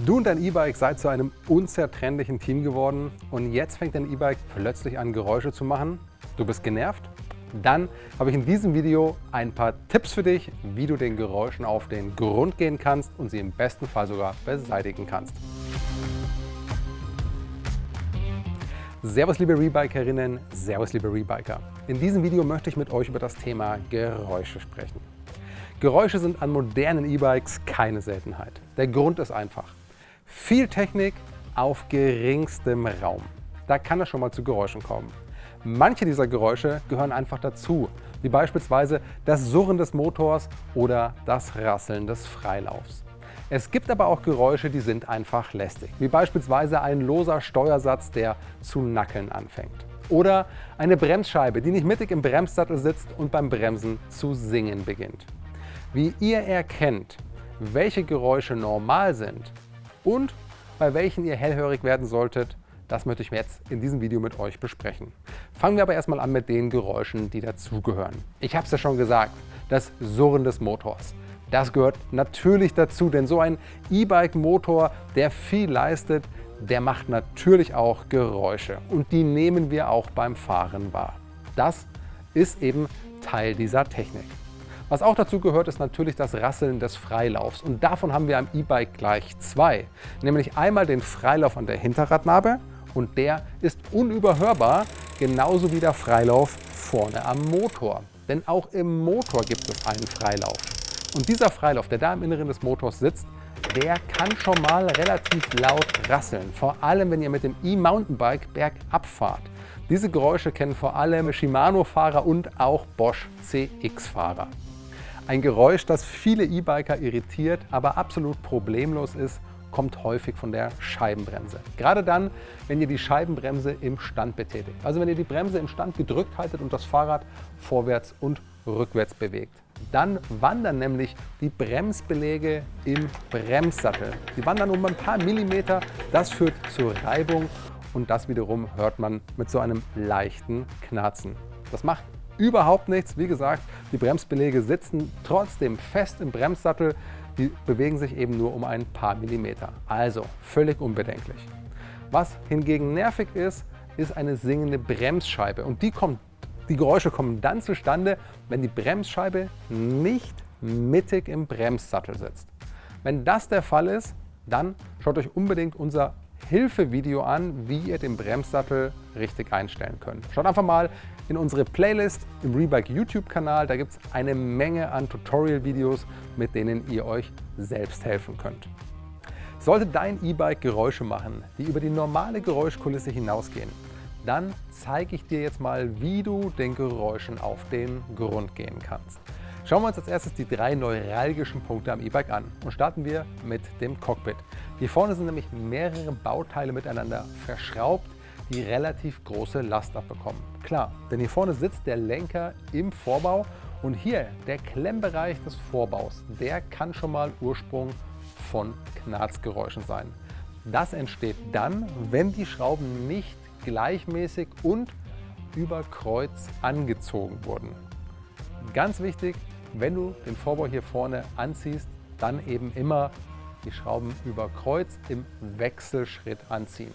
Du und dein E-Bike seid zu einem unzertrennlichen Team geworden und jetzt fängt dein E-Bike plötzlich an, Geräusche zu machen. Du bist genervt? Dann habe ich in diesem Video ein paar Tipps für dich, wie du den Geräuschen auf den Grund gehen kannst und sie im besten Fall sogar beseitigen kannst. Servus liebe Rebikerinnen, servus liebe Rebiker. In diesem Video möchte ich mit euch über das Thema Geräusche sprechen. Geräusche sind an modernen E-Bikes keine Seltenheit. Der Grund ist einfach: viel Technik auf geringstem Raum. Da kann es schon mal zu Geräuschen kommen. Manche dieser Geräusche gehören einfach dazu, wie beispielsweise das Surren des Motors oder das Rasseln des Freilaufs. Es gibt aber auch Geräusche, die sind einfach lästig, wie beispielsweise ein loser Steuersatz, der zu nackeln anfängt. Oder eine Bremsscheibe, die nicht mittig im Bremssattel sitzt und beim Bremsen zu singen beginnt. Wie ihr erkennt, welche Geräusche normal sind und bei welchen ihr hellhörig werden solltet, das möchte ich jetzt in diesem Video mit euch besprechen. Fangen wir aber erstmal an mit den Geräuschen, die dazugehören. Ich habe es ja schon gesagt, das Surren des Motors. Das gehört natürlich dazu, denn so ein E-Bike-Motor, der viel leistet, der macht natürlich auch Geräusche und die nehmen wir auch beim Fahren wahr. Das ist eben Teil dieser Technik. Was auch dazu gehört, ist natürlich das Rasseln des Freilaufs und davon haben wir am E-Bike gleich zwei. Nämlich einmal den Freilauf an der Hinterradnabe und der ist unüberhörbar, genauso wie der Freilauf vorne am Motor. Denn auch im Motor gibt es einen Freilauf. Und dieser Freilauf, der da im Inneren des Motors sitzt, der kann schon mal relativ laut rasseln. Vor allem, wenn ihr mit dem E-Mountainbike bergab fahrt. Diese Geräusche kennen vor allem Shimano-Fahrer und auch Bosch CX-Fahrer. Ein Geräusch, das viele E-Biker irritiert, aber absolut problemlos ist, kommt häufig von der Scheibenbremse. Gerade dann, wenn ihr die Scheibenbremse im Stand betätigt. Also wenn ihr die Bremse im Stand gedrückt haltet und das Fahrrad vorwärts und rückwärts bewegt. Dann wandern nämlich die Bremsbeläge im Bremssattel. Sie wandern um ein paar Millimeter, das führt zur Reibung und das wiederum hört man mit so einem leichten Knarzen. Das macht überhaupt nichts. Wie gesagt, die Bremsbeläge sitzen trotzdem fest im Bremssattel. Die bewegen sich eben nur um ein paar Millimeter. Also völlig unbedenklich. Was hingegen nervig ist, ist eine singende Bremsscheibe. Und die Geräusche kommen dann zustande, wenn die Bremsscheibe nicht mittig im Bremssattel sitzt. Wenn das der Fall ist, dann schaut euch unbedingt unser Hilfevideo an, wie ihr den Bremssattel richtig einstellen könnt. Schaut einfach mal in unsere Playlist im Rebike YouTube-Kanal. Da gibt es eine Menge an Tutorial-Videos, mit denen ihr euch selbst helfen könnt. Sollte dein E-Bike Geräusche machen, die über die normale Geräuschkulisse hinausgehen, dann zeige ich dir jetzt mal, wie du den Geräuschen auf den Grund gehen kannst. Schauen wir uns als erstes die drei neuralgischen Punkte am E-Bike an und starten wir mit dem Cockpit. Hier vorne sind nämlich mehrere Bauteile miteinander verschraubt, die relativ große Last abbekommen. Klar, denn hier vorne sitzt der Lenker im Vorbau und hier der Klemmbereich des Vorbaus, der kann schon mal Ursprung von Knarzgeräuschen sein. Das entsteht dann, wenn die Schrauben nicht gleichmäßig und über Kreuz angezogen wurden. Ganz wichtig, wenn du den Vorbau hier vorne anziehst, dann eben immer die Schrauben über Kreuz im Wechselschritt anziehen.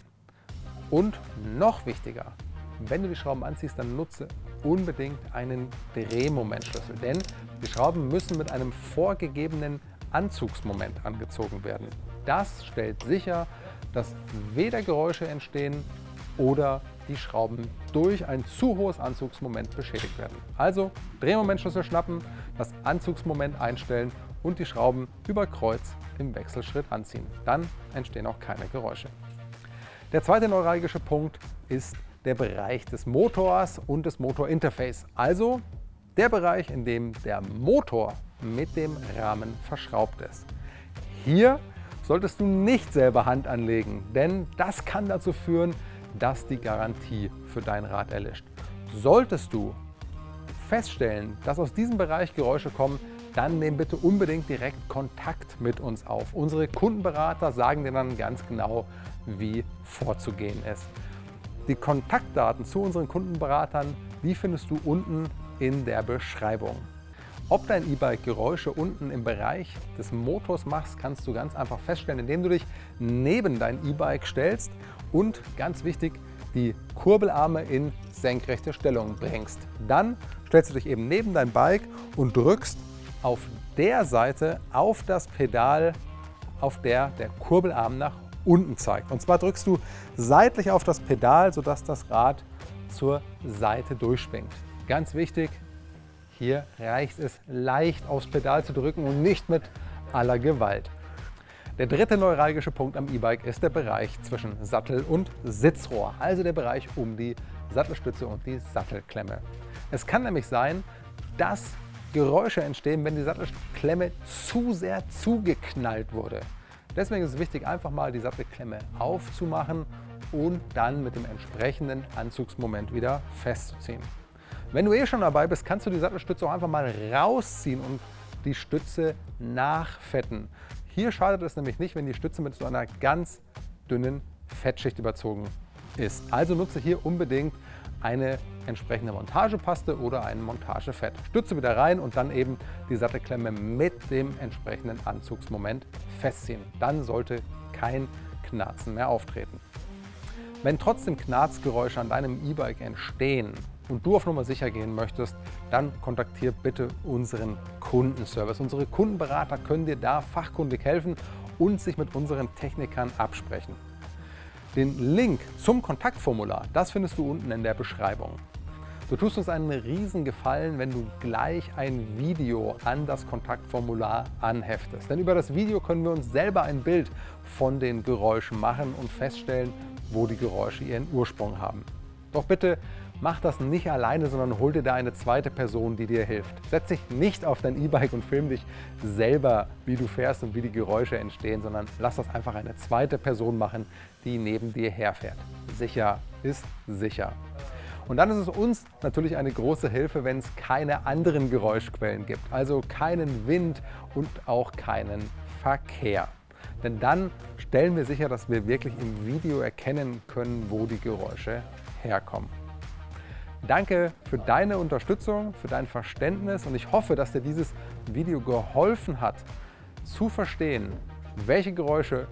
Und noch wichtiger, wenn du die Schrauben anziehst, dann nutze unbedingt einen Drehmomentschlüssel, denn die Schrauben müssen mit einem vorgegebenen Anzugsmoment angezogen werden. Das stellt sicher, dass weder Geräusche entstehen oder die Schrauben durch ein zu hohes Anzugsmoment beschädigt werden. Also Drehmomentschlüssel schnappen, das Anzugsmoment einstellen und die Schrauben über Kreuz im Wechselschritt anziehen. Dann entstehen auch keine Geräusche. Der zweite neuralgische Punkt ist der Bereich des Motors und des Motorinterface. Also der Bereich, in dem der Motor mit dem Rahmen verschraubt ist. Hier solltest du nicht selber Hand anlegen, denn das kann dazu führen, dass die Garantie für dein Rad erlischt. Solltest du feststellen, dass aus diesem Bereich Geräusche kommen, dann nimm bitte unbedingt direkt Kontakt mit uns auf. Unsere Kundenberater sagen dir dann ganz genau, wie vorzugehen ist. Die Kontaktdaten zu unseren Kundenberatern, die findest du unten in der Beschreibung. Ob dein E-Bike Geräusche unten im Bereich des Motors macht, kannst du ganz einfach feststellen, indem du dich neben dein E-Bike stellst und, ganz wichtig, die Kurbelarme in senkrechte Stellung bringst. Dann stellst du dich eben neben dein Bike und drückst auf der Seite auf das Pedal, auf der der Kurbelarm nach unten zeigt. Und zwar drückst du seitlich auf das Pedal, sodass das Rad zur Seite durchschwingt. Ganz wichtig, hier reicht es leicht aufs Pedal zu drücken und nicht mit aller Gewalt. Der dritte neuralgische Punkt am E-Bike ist der Bereich zwischen Sattel und Sitzrohr, also der Bereich um die Sattelstütze und die Sattelklemme. Es kann nämlich sein, dass Geräusche entstehen, wenn die Sattelklemme zu sehr zugeknallt wurde. Deswegen ist es wichtig, einfach mal die Sattelklemme aufzumachen und dann mit dem entsprechenden Anzugsmoment wieder festzuziehen. Wenn du schon dabei bist, kannst du die Sattelstütze auch einfach mal rausziehen und die Stütze nachfetten. Hier schadet es nämlich nicht, wenn die Stütze mit so einer ganz dünnen Fettschicht überzogen ist. Also nutze hier unbedingt eine entsprechende Montagepaste oder ein Montagefett. Stütze wieder rein und dann eben die Sattelklemme mit dem entsprechenden Anzugsmoment festziehen. Dann sollte kein Knarzen mehr auftreten. Wenn trotzdem Knarzgeräusche an deinem E-Bike entstehen und du auf Nummer sicher gehen möchtest, dann kontaktiere bitte unseren Kundenservice. Unsere Kundenberater können dir da fachkundig helfen und sich mit unseren Technikern absprechen. Den Link zum Kontaktformular, das findest du unten in der Beschreibung. Du tust uns einen riesen Gefallen, wenn du gleich ein Video an das Kontaktformular anheftest. Denn über das Video können wir uns selber ein Bild von den Geräuschen machen und feststellen, wo die Geräusche ihren Ursprung haben. Doch bitte mach das nicht alleine, sondern hol dir da eine zweite Person, die dir hilft. Setz dich nicht auf dein E-Bike und film dich selber, wie du fährst und wie die Geräusche entstehen, sondern lass das einfach eine zweite Person machen, die neben dir herfährt. Sicher ist sicher. Und dann ist es uns natürlich eine große Hilfe, wenn es keine anderen Geräuschquellen gibt, also keinen Wind und auch keinen Verkehr. Denn dann stellen wir sicher, dass wir wirklich im Video erkennen können, wo die Geräusche herkommen. Danke für deine Unterstützung, für dein Verständnis und ich hoffe, dass dir dieses Video geholfen hat, zu verstehen, welche Geräusche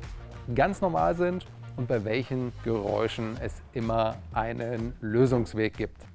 ganz normal sind und bei welchen Geräuschen es immer einen Lösungsweg gibt.